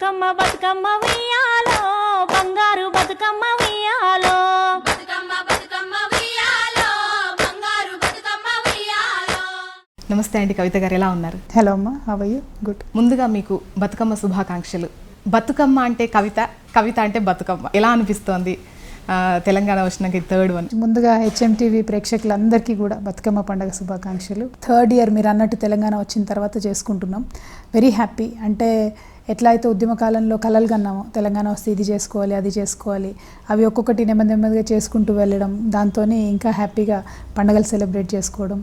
బతుకమ్మ బతుకమ్మ ఉయ్యాలో బంగారు బతుకమ్మ ఉయ్యాలో బతుకమ్మ బతుకమ్మ ఉయ్యాలో బంగారు బతుకమ్మ ఉయ్యాలో. నమస్తే అండి, కవిత గారు ఎలా ఉన్నారు? హలో అమ్మ, హవ్ యూ? గుడ్. ముందుగా మీకు బతుకమ్మ శుభాకాంక్షలు. బతుకమ్మ అంటే కవిత, కవిత అంటే బతుకమ్మ ఎలా అనిపిస్తోంది? తెలంగాణ వచ్చినాక థర్డ్ వన్. ముందుగా హెచ్ఎంటీవీ ప్రేక్షకులందరికీ కూడా బతుకమ్మ పండుగ శుభాకాంక్షలు. థర్డ్ ఇయర్ మీరు అన్నట్టు తెలంగాణ వచ్చిన తర్వాత చేసుకుంటున్నాం. Very happy. అంటే ఎట్లా అయితే ఉద్యమ కాలంలో కలలు కన్నామో తెలంగాణ వస్తే ఇది చేసుకోవాలి, అది చేసుకోవాలి, అవి ఒక్కొక్కటి నెమ్మది నెమ్మదిగా చేసుకుంటూ వెళ్ళడం, దాంతో ఇంకా హ్యాపీగా పండుగలు సెలబ్రేట్ చేసుకోవడం.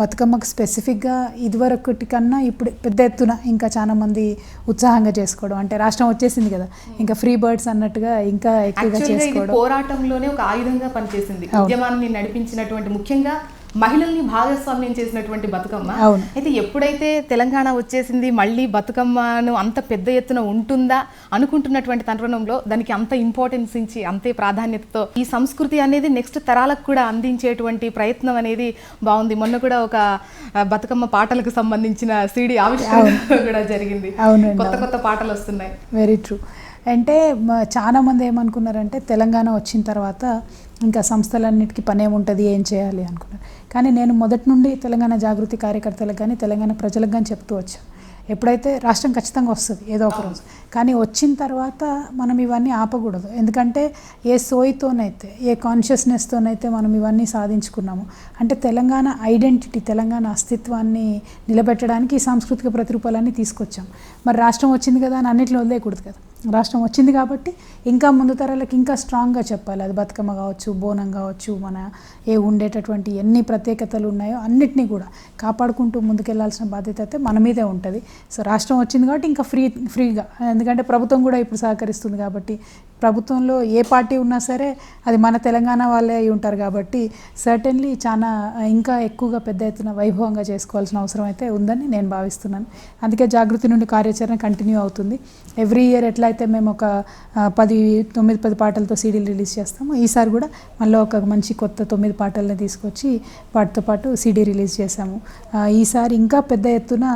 బతుకమ్మకు స్పెసిఫిక్గా ఇదివరకటి కన్నా ఇప్పుడు పెద్ద ఎత్తున ఇంకా చాలా మంది ఉత్సాహంగా చేసుకోవడం. అంటే రాష్ట్రం వచ్చేసింది కదా, ఇంకా ఫ్రీ బర్డ్స్ అన్నట్టుగా ఇంకా ఎక్కువగా చేసుకోవడం. పోరాటంలోనే ఒక ఆయుధంగా పనిచేసింది. ఉద్యమాన్ని నడిపించినటువంటి, ముఖ్యంగా మహిళల్ని భాగస్వామ్యం చేసినటువంటి బతుకమ్మ. అయితే ఎప్పుడైతే తెలంగాణ వచ్చేసింది, మళ్ళీ బతుకమ్మను అంత పెద్ద ఎత్తున ఉంటుందా అనుకుంటున్నటువంటి తరుణంలో దానికి అంత ఇంపార్టెన్స్ ఇచ్చి అంతే ప్రాధాన్యతతో ఈ సంస్కృతి అనేది నెక్స్ట్ తరాలకు కూడా అందించేటువంటి ప్రయత్నం అనేది బాగుంది. మొన్న కూడా ఒక బతుకమ్మ పాటలకు సంబంధించిన సిడి ఆవిష్కరణ కూడా జరిగింది. కొత్త కొత్త పాటలు వస్తున్నాయి. Very true. అంటే చాలా మంది ఏమనుకున్నారంటే తెలంగాణ వచ్చిన తర్వాత ఇంకా సంస్థలన్నిటికీ పని ఏముంటుంది, ఏం చేయాలి అనుకున్నారు. కానీ నేను మొదటి నుండి తెలంగాణ జాగృతి కార్యకర్తలకు కానీ తెలంగాణ ప్రజలకు కానీ చెప్తూ వచ్చాను, ఎప్పుడైతే రాష్ట్రం ఖచ్చితంగా వస్తుంది ఏదో ఒక రోజు, కానీ వచ్చిన తర్వాత మనం ఇవన్నీ ఆపకూడదు. ఎందుకంటే ఏ సోయితోనైతే, ఏ కాన్షియస్నెస్తోనైతే మనం ఇవన్నీ సాధించుకున్నాము అంటే తెలంగాణ ఐడెంటిటీ, తెలంగాణ అస్తిత్వాన్ని నిలబెట్టడానికి ఈ సాంస్కృతిక ప్రతిరూపాలన్నీ తీసుకొచ్చాం. మరి రాష్ట్రం వచ్చింది కదా అని అన్నింటిలో వదిలేయకూడదు కదా. రాష్ట్రం వచ్చింది కాబట్టి ఇంకా ముందు తరాలకు ఇంకా స్ట్రాంగ్గా చెప్పాలి. అది బతుకమ్మ కావచ్చు, బోనం కావచ్చు, మన ఉండేటటువంటి ఎన్ని ప్రత్యేకతలు ఉన్నాయో అన్నిటినీ కూడా కాపాడుకుంటూ ముందుకెళ్లాల్సిన బాధ్యత అయితే మన మీదే ఉంటుంది. సో రాష్ట్రం వచ్చింది కాబట్టి ఇంకా ఫ్రీగా, ఎందుకంటే ప్రభుత్వం కూడా ఇప్పుడు సహకరిస్తుంది కాబట్టి, ప్రభుత్వంలో ఏ పార్టీ ఉన్నా సరే అది మన తెలంగాణ వాళ్ళే అయి ఉంటారు కాబట్టి సర్టెన్లీ చాలా ఇంకా ఎక్కువగా పెద్ద ఎత్తున వైభవంగా చేసుకోవాల్సిన అవసరం అయితే ఉందని నేను భావిస్తున్నాను. అందుకే జాగృతి నుండి కార్యాచరణ కంటిన్యూ అవుతుంది. ఎవ్రీ ఇయర్ ఎట్లయితే మేము ఒక 9-10 పాటలతో సీడీలు రిలీజ్ చేస్తాము, ఈసారి కూడా మళ్ళీ ఒక మంచి కొత్త 9 పాటలను తీసుకొచ్చి వాటితో పాటు సీడీ రిలీజ్ చేశాము. ఈసారి ఇంకా పెద్ద ఎత్తున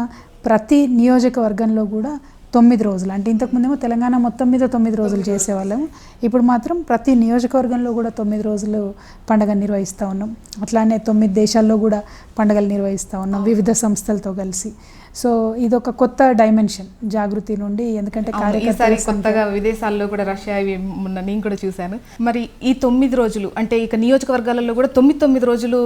ప్రతి నియోజకవర్గంలో కూడా 9 రోజులు, అంటే ఇంతకుముందేమో తెలంగాణ మొత్తం మీద 9 రోజులు చేసేవాళ్ళము, ఇప్పుడు మాత్రం ప్రతి నియోజకవర్గంలో కూడా 9 రోజులు పండుగ నిర్వహిస్తూ ఉన్నాం. అట్లానే 9 దేశాల్లో కూడా పండుగలు నిర్వహిస్తూ ఉన్నాం వివిధ సంస్థలతో కలిసి. సో ఇది ఒక కొత్త డైమెన్షన్ జాగృతి నుండి. ఎందుకంటే ఈసారి కొత్తగా విదేశాల్లో కూడా రష్యా ఇవి మొన్న నేను కూడా చూశాను. మరి ఈ 9 రోజులు అంటే ఇక నియోజకవర్గాలలో కూడా 9 రోజులు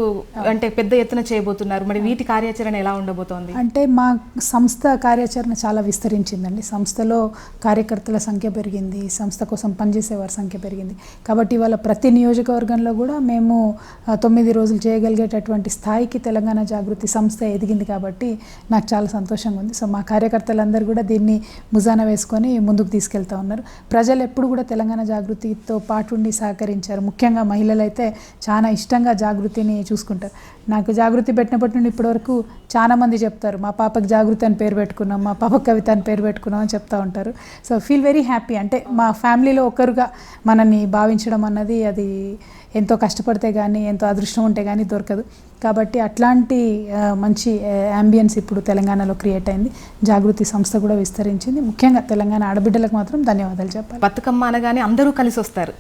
అంటే పెద్ద ఎత్తున చేయబోతున్నారు. మరి వీటి కార్యాచరణ ఎలా ఉండబోతోంది? అంటే మా సంస్థ కార్యాచరణ చాలా విస్తరించిందండి. సంస్థలో కార్యకర్తల సంఖ్య పెరిగింది, సంస్థ కోసం పనిచేసేవారి సంఖ్య పెరిగింది. కాబట్టి ఇవాళ ప్రతి నియోజకవర్గంలో కూడా మేము 9 రోజులు చేయగలిగేటటువంటి స్థాయికి తెలంగాణ జాగృతి సంస్థ ఎదిగింది. కాబట్టి నాకు చాలా సంతోషంగా ఉంది. సో మా కార్యకర్తలందరూ కూడా దీన్ని ముజాన వేసుకొని ముందుకు తీసుకెళ్తూ ఉన్నారు. ప్రజలు ఎప్పుడు కూడా తెలంగాణ జాగృతితో పాటు ఉండి సహకరించారు. ముఖ్యంగా మహిళలు అయితే చాలా ఇష్టంగా జాగృతిని చూసుకుంటారు. నాకు జాగృతి పెట్టినప్పటి నుండి ఇప్పటివరకు చాలామంది చెప్తారు, మా పాపకు జాగృతి అని పేరు పెట్టుకున్నాం, మా పాపకు కవిత అని పేరు పెట్టుకున్నాం అని చెప్తూ ఉంటారు. So feel very happy. అంటే మా ఫ్యామిలీలో ఒకరుగా మనల్ని భావించడం అన్నది అది ఎంతో కష్టపడితే కానీ, ఎంతో అదృష్టం ఉంటే కానీ దొరకదు. కాబట్టి అట్లాంటి మంచి యాంబియన్స్ ఇప్పుడు తెలంగాణలో క్రియేట్ అయింది. జాగృతి సంస్థ కూడా విస్తరించింది. ముఖ్యంగా తెలంగాణ ఆడబిడ్డలకు మాత్రం ధన్యవాదాలు చెప్పాలి. బతుకమ్మ అనగానే అందరూ కలిసి వస్తారు.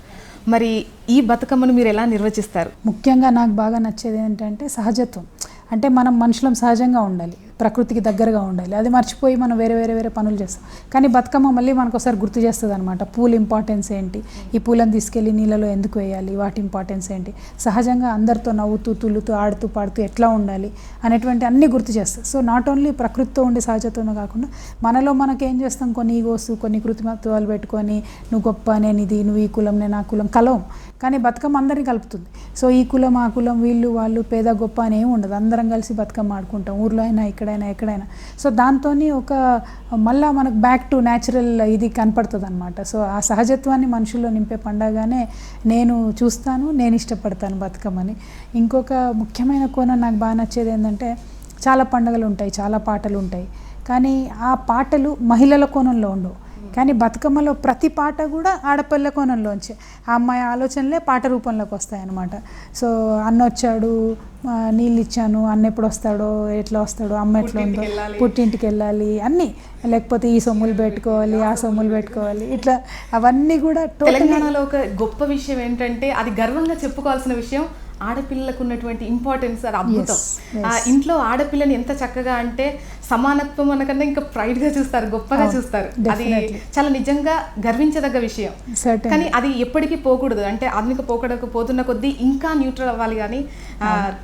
మరి ఈ బతుకమ్మను మీరు ఎలా నిర్వచిస్తారు? ముఖ్యంగా నాకు బాగా నచ్చేది ఏంటంటే సహజత్వం. అంటే మనం మనుషులం సహజంగా ఉండాలి, ప్రకృతికి దగ్గరగా ఉండాలి. అది మర్చిపోయి మనం వేరే పనులు చేస్తాం. కానీ బతుకమ్మ మళ్ళీ మనకు ఒకసారి గుర్తు చేస్తుంది అనమాట. పూల ఇంపార్టెన్స్ ఏంటి, ఈ పూలను తీసుకెళ్ళి నీళ్ళలో ఎందుకు వేయాలి, వాటి ఇంపార్టెన్స్ ఏంటి, సహజంగా అందరితో నవ్వుతూ తుల్లుతూ ఆడుతూ పాడుతూ ఎట్లా ఉండాలి అనేటువంటి అన్నీ గుర్తు చేస్తుంది. సో నాట్ ఓన్లీ ప్రకృతితో ఉండే సహజత్వమే కాకుండా మనలో మనకేం చేస్తాం, కొన్ని ఈగోస్, కొన్ని కృత్రిమత్వాలు పెట్టుకొని నువ్వు గొప్ప, నేను ఇది, నువ్వు ఈ కులం, నేను ఆ కులం కలవం. కానీ బతుకమ్మ అందరినీ కలుపుతుంది. సో ఈ కులం ఆ కులం, వీళ్ళు వాళ్ళు, పేద గొప్ప అని ఏమి ఉండదు. అందరం కలిసి బతుకమ్మ ఆడుకుంటాం, ఊర్లో అయినా ఎక్కడైనా. సో దాంతో ఒక మళ్ళీ మనకు బ్యాక్ టు న్యాచురల్ ఇది కనపడుతుంది అనమాట. సో ఆ సహజత్వాన్ని మనుషుల్లో నింపే పండగగానే నేను చూస్తాను, నేను ఇష్టపడతాను బతుకమ్మని. ఇంకొక ముఖ్యమైన కోణం నాకు బాగా నచ్చేది ఏంటంటే, చాలా పండుగలు ఉంటాయి, చాలా పాటలు ఉంటాయి, కానీ ఆ పాటలు మహిళల కోణంలో ఉండవు, కానీ బతుకమ్మలో ప్రతి పాట కూడా ఆడపిల్ల కోణంలోంచి ఆ అమ్మాయి ఆలోచనలే పాట రూపంలోకి వస్తాయన్నమాట. సో అన్న వచ్చాడు, నీళ్ళు ఇచ్చాను, అన్న ఎప్పుడు వస్తాడో, ఎట్లా వస్తాడో, అమ్మ ఎట్లా ఉందో, పుట్టింటికి వెళ్ళాలి అన్నీ, లేకపోతే ఈ సొమ్ములు పెట్టుకోవాలి, ఆ సొమ్ములు పెట్టుకోవాలి, ఇట్లా అవన్నీ కూడా తెలంగాణలో ఒక గొప్ప విషయం ఏంటంటే అది గర్వంగా చెప్పుకోవాల్సిన విషయం, ఆడపిల్లకు ఉన్నటువంటి ఇంపార్టెన్స్. అది అద్భుతం. ఆ ఇంట్లో ఆడపిల్లని ఎంత చక్కగా అంటే సమానత్వం అనకన్నా ఇంకా ప్రైడ్ గా చూస్తారు, గొప్పగా చూస్తారు. అది చాలా నిజంగా గర్వించదగ్గ విషయం. కానీ అది ఎప్పటికీ పోకూడదు. అంటే ఆధునిక పోతున్న కొద్దీ ఇంకా న్యూట్రల్ అవ్వాలి, కానీ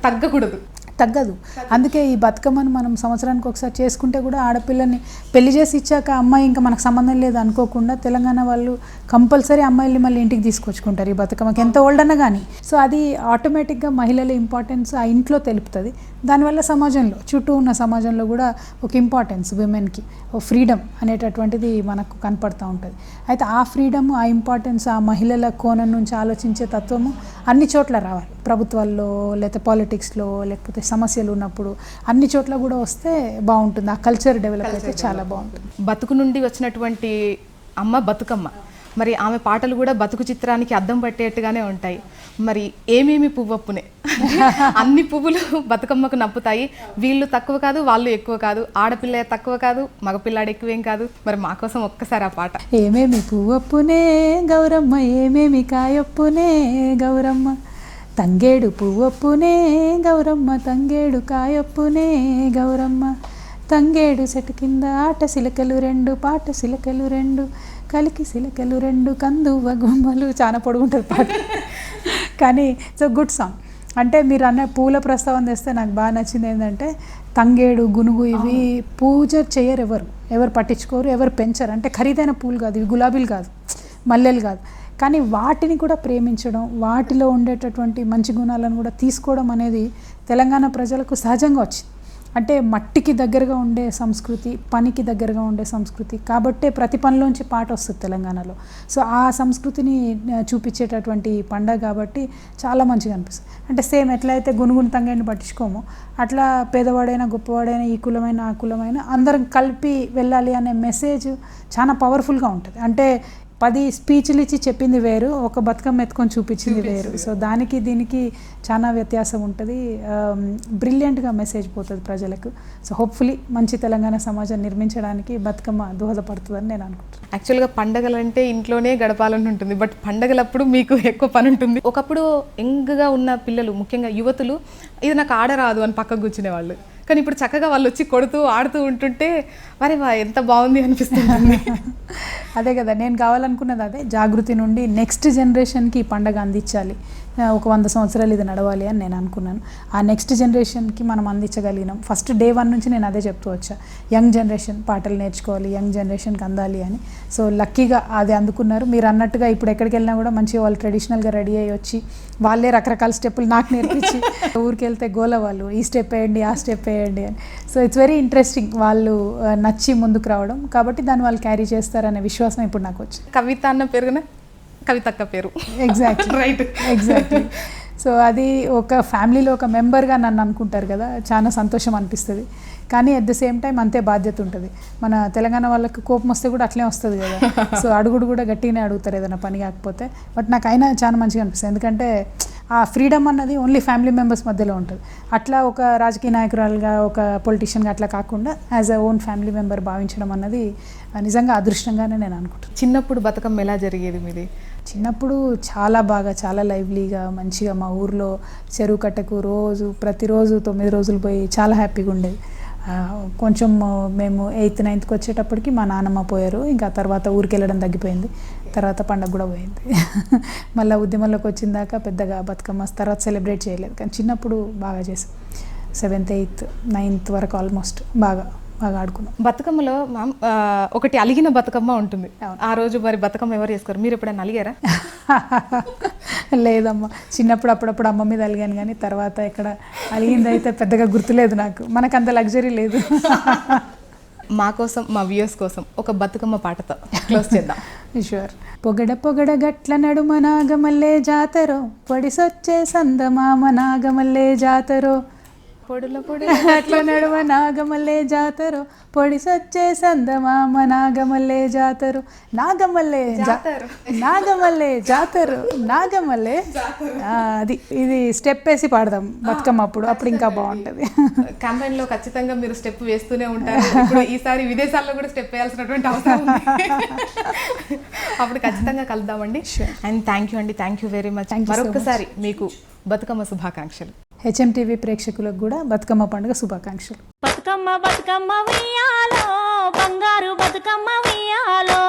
తగ్గకూడదు, తగ్గదు. అందుకే ఈ బతుకమ్మను మనం సంవత్సరానికి ఒకసారి చేసుకుంటే కూడా ఆడపిల్లని పెళ్లి చేసి ఇచ్చాక అమ్మాయి ఇంకా మనకు సంబంధం లేదు అనుకోకుండా తెలంగాణ వాళ్ళు కంపల్సరీ అమ్మాయిల్ని మళ్ళీ ఇంటికి తీసుకొచ్చుకుంటారు ఈ బతుకమ్మకి, ఎంత ఓల్డ్ అన్నా కానీ. సో అది ఆటోమేటిక్గా మహిళల ఇంపార్టెన్స్ ఆ ఇంట్లో తెలుపుతుంది. దానివల్ల సమాజంలో, చుట్టూ ఉన్న సమాజంలో కూడా ఒక ఇంపార్టెన్స్ విమెన్కి, ఓ ఫ్రీడమ్ అనేటటువంటిది మనకు కనపడుతూ ఉంటుంది. అయితే ఆ ఫ్రీడమ్, ఆ ఇంపార్టెన్స్, ఆ మహిళల కోణం నుంచి ఆలోచించే తత్వము అన్ని చోట్ల రావాలి. ప్రభుత్వాల్లో, లేకపోతే పాలిటిక్స్లో, లేకపోతే సమస్యలు ఉన్నప్పుడు అన్ని చోట్ల కూడా వస్తే బాగుంటుంది. ఆ కల్చర్ డెవలప్ అయితే చాలా బాగుంటుంది. బతుకు నుండి వచ్చినటువంటి అమ్మ బతుకమ్మ, మరి ఆమె పాటలు కూడా బతుకు చిత్రానికి అద్దం పట్టేట్టుగానే ఉంటాయి. మరి ఏమేమి పువ్వప్పునే అన్ని పువ్వులు బతుకమ్మకు నప్పుతాయి. వీళ్ళు తక్కువ కాదు, వాళ్ళు ఎక్కువ కాదు, ఆడపిల్ల తక్కువ కాదు, మగపిల్లాడు ఎక్కువేం కాదు. మరి మా కోసం ఒక్కసారి ఆ పాట. ఏమేమి పువ్వప్పునే గౌరమ్మ, ఏమేమి కాయొప్పునే గౌరమ్మ, తంగేడు పువ్వప్పునే గౌరమ్మ, తంగేడు కాయొప్పునే గౌరమ్మ, తంగేడు చెట్టు కింద ఆట సిలకలు రెండు, పాట సిలకలు రెండు, కలికి సిలకలు రెండు, కందువ గుమ్మలు. చాలా పొడుగుంటుంది పాట, కానీ ఇట్స్ గుడ్ సాంగ్. అంటే మీరు అన్న పూల ప్రస్తావన తెస్తే నాకు బాగా నచ్చింది ఏంటంటే తంగేడు, గునుగు ఇవి పూజ చేయరు, ఎవరు పట్టించుకోరు, ఎవరు పెంచరు. అంటే ఖరీదైన పూలు కాదు ఇవి, గులాబీలు కాదు, మల్లెలు కాదు, కానీ వాటిని కూడా ప్రేమించడం, వాటిలో ఉండేటటువంటి మంచి గుణాలను కూడా తీసుకోవడం అనేది తెలంగాణ ప్రజలకు సహజంగా వచ్చింది. అంటే మట్టికి దగ్గరగా ఉండే సంస్కృతి, పనికి దగ్గరగా ఉండే సంస్కృతి, కాబట్టే ప్రతి పనిలోంచి పాట వస్తుంది తెలంగాణలో. సో ఆ సంస్కృతిని చూపించేటటువంటి పండగ కాబట్టి చాలా మంచిగా అనిపిస్తుంది. అంటే సేమ్ ఎట్లయితే గునుగును తంగేడిని పట్టించుకోమో అట్లా పేదవాడైనా గొప్పవాడైనా, ఈ కులమైన ఆ కులమైన అందరం కలిపి వెళ్ళాలి అనే మెసేజ్ చాలా పవర్ఫుల్గా ఉంటుంది. అంటే 10 స్పీచ్లు ఇచ్చి చెప్పింది వేరు, ఒక బతుకమ్మ ఎత్తుకొని చూపించింది వేరు. సో దానికి దీనికి చాలా వ్యత్యాసం ఉంటుంది. బ్రిలియంట్గా మెసేజ్ పోతుంది ప్రజలకు. సో హోప్ఫుల్లీ మంచి తెలంగాణ సమాజం నిర్మించడానికి బతుకమ్మ దోహదపడుతుందని నేను అనుకుంటున్నాను. యాక్చువల్గా పండగలు అంటే ఇంట్లోనే గడపాలని ఉంటుంది, బట్ పండగలప్పుడు మీకు ఎక్కువ పని ఉంటుంది. ఒకప్పుడు యంగ్గా ఉన్న పిల్లలు, ముఖ్యంగా యువతులు, ఇది నాకు ఆడరాదు అని పక్కకు కూర్చునేవాళ్ళు. కానీ ఇప్పుడు చక్కగా వాళ్ళు వచ్చి కొడుతూ ఆడుతూ ఉంటుంటే వరే వా ఎంత బాగుంది అనిపిస్తుంది. అదే కదా నేను కావాలనుకున్నది, అదే జాగృతి నుండి నెక్స్ట్ జనరేషన్కి ఈ పండగ అందించాలి, ఒక 100 సంవత్సరాలు ఇది నడవాలి అని నేను అనుకున్నాను. ఆ నెక్స్ట్ జనరేషన్కి మనం అందించగలిగినాం. ఫస్ట్ డే 1 నుంచి నేను అదే చెప్తూ వచ్చా, యంగ్ జనరేషన్ పాటలు నేర్చుకోవాలి, యంగ్ జనరేషన్కి అందాలి అని. సో లక్కీగా అది అందుకున్నారు. మీరు అన్నట్టుగా ఇప్పుడు ఎక్కడికి వెళ్ళినా కూడా మంచిగా వాళ్ళు ట్రెడిషనల్గా రెడీ అయ్యి వచ్చి వాళ్ళే రకరకాల స్టెప్పులు నాకు నేర్పించి, ఊరికి వెళ్తే గోల వాళ్ళు ఈ స్టెప్ వేయండి, ఆ స్టెప్ వేయండి అని. సో ఇట్స్ వెరీ ఇంట్రెస్టింగ్, వాళ్ళు నచ్చి ముందుకు రావడం, కాబట్టి దాన్ని వాళ్ళు క్యారీ చేస్తారనే విశ్వాసం ఇప్పుడు నాకు వచ్చింది. కవిత అన్న పేరున కవితక్క పేరు. Exactly, right, exactly. సో అది ఒక ఫ్యామిలీలో ఒక మెంబర్గా నన్ను అనుకుంటారు కదా, చాలా సంతోషం అనిపిస్తుంది. కానీ అట్ ద సేమ్ టైం అంతే బాధ్యత ఉంటుంది. మన తెలంగాణ వాళ్ళకి కోపం వస్తే కూడా అట్లే వస్తుంది కదా. సో అడుగుడు కూడా గట్టిగానే అడుగుతారు ఏదైనా పని కాకపోతే. బట్ నాకు అయినా చాలా మంచిగా అనిపిస్తుంది, ఎందుకంటే ఆ ఫ్రీడమ్ అన్నది ఓన్లీ ఫ్యామిలీ మెంబర్స్ మధ్యలో ఉంటుంది. అట్లా ఒక రాజకీయ నాయకురాలుగా, ఒక పొలిటీషియన్గా అట్లా కాకుండా as a own family member భావించడం అన్నది నిజంగా అదృష్టంగానే నేను అనుకుంటాను. చిన్నప్పుడు బతుకమ్మ ఎలా జరిగేది మీది? చిన్నప్పుడు చాలా బాగా, చాలా లైవ్లీగా, మంచిగా మా ఊర్లో చెరువు కట్టకు ప్రతిరోజు 9 రోజులు పోయి చాలా హ్యాపీగా ఉండేది. కొంచెం మేము 8th 9th వచ్చేటప్పటికి మా నాన్నమ్మ పోయారు, ఇంకా తర్వాత ఊరికి వెళ్ళడం తగ్గిపోయింది, తర్వాత పండగ కూడా పోయింది. మళ్ళీ ఉద్యమంలోకి వచ్చిందాక పెద్దగా బతుకమ్మ తర్వాత సెలబ్రేట్ చేయలేదు, కానీ చిన్నప్పుడు బాగా చేసాం. 7th 8th 9th వరకు ఆల్మోస్ట్ బాగా ఆడుకున్నాం. బతుకమ్మలో ఒకటి అలిగిన బతుకమ్మ ఉంటుంది. ఆ రోజు మరి బతుకమ్మ ఎవరు చేసుకోరు, మీరు ఎప్పుడైనా అలిగారా? లేదమ్మా, చిన్నప్పుడు అప్పుడప్పుడు అమ్మ మీద అలిగాను, కానీ తర్వాత ఎక్కడ అలిగింది అయితే పెద్దగా గుర్తులేదు నాకు. మనకు అంత లగ్జరీ లేదు. మా కోసం, మా వ్యూయర్స్ కోసం ఒక బతుకమ్మ పాటతో క్లోజ్ చేద్దాం. షూర్. పొగడ పొగడ గట్ల నడుమ నాగమల్లే జాతరో, పొడిసొచ్చే సందమామ నాగమల్లే జాతరో, పొడుల పొడి అట్ల నడుమ నాగమల్లే జాతరు పొడి సచ్చే సందమామ నాగమల్లే జాతరు నాగమల్లే నాగమల్లే జాతరు నాగమల్లే అది ఇది స్టెప్ వేసి పాడదాం బతుకమ్మ అప్పుడు ఇంకా బాగుంటది. క్యాంపెయిన్ లో ఖచ్చితంగా మీరు స్టెప్ వేస్తూనే ఉంటారు. ఇప్పుడు ఈసారి విదేశాల్లో కూడా స్టెప్ వేయాల్సినటువంటి అవసరం ఉంది. అప్పుడు ఖచ్చితంగా కలుద్దామండి. అండ్ థ్యాంక్ యూ అండి, థ్యాంక్ యూ వెరీ మచ్. మరొకసారి మీకు బతుకమ్మ శుభాకాంక్షలు. హెచ్ఎంటీవీ ప్రేక్షకులకు కూడా బతుకమ్మ పండుగ శుభాకాంక్షలు. బతుకమ్మ బతుకమ్మ ఉయ్యాలో బంగారు బతుకమ్మ ఉయ్యాలో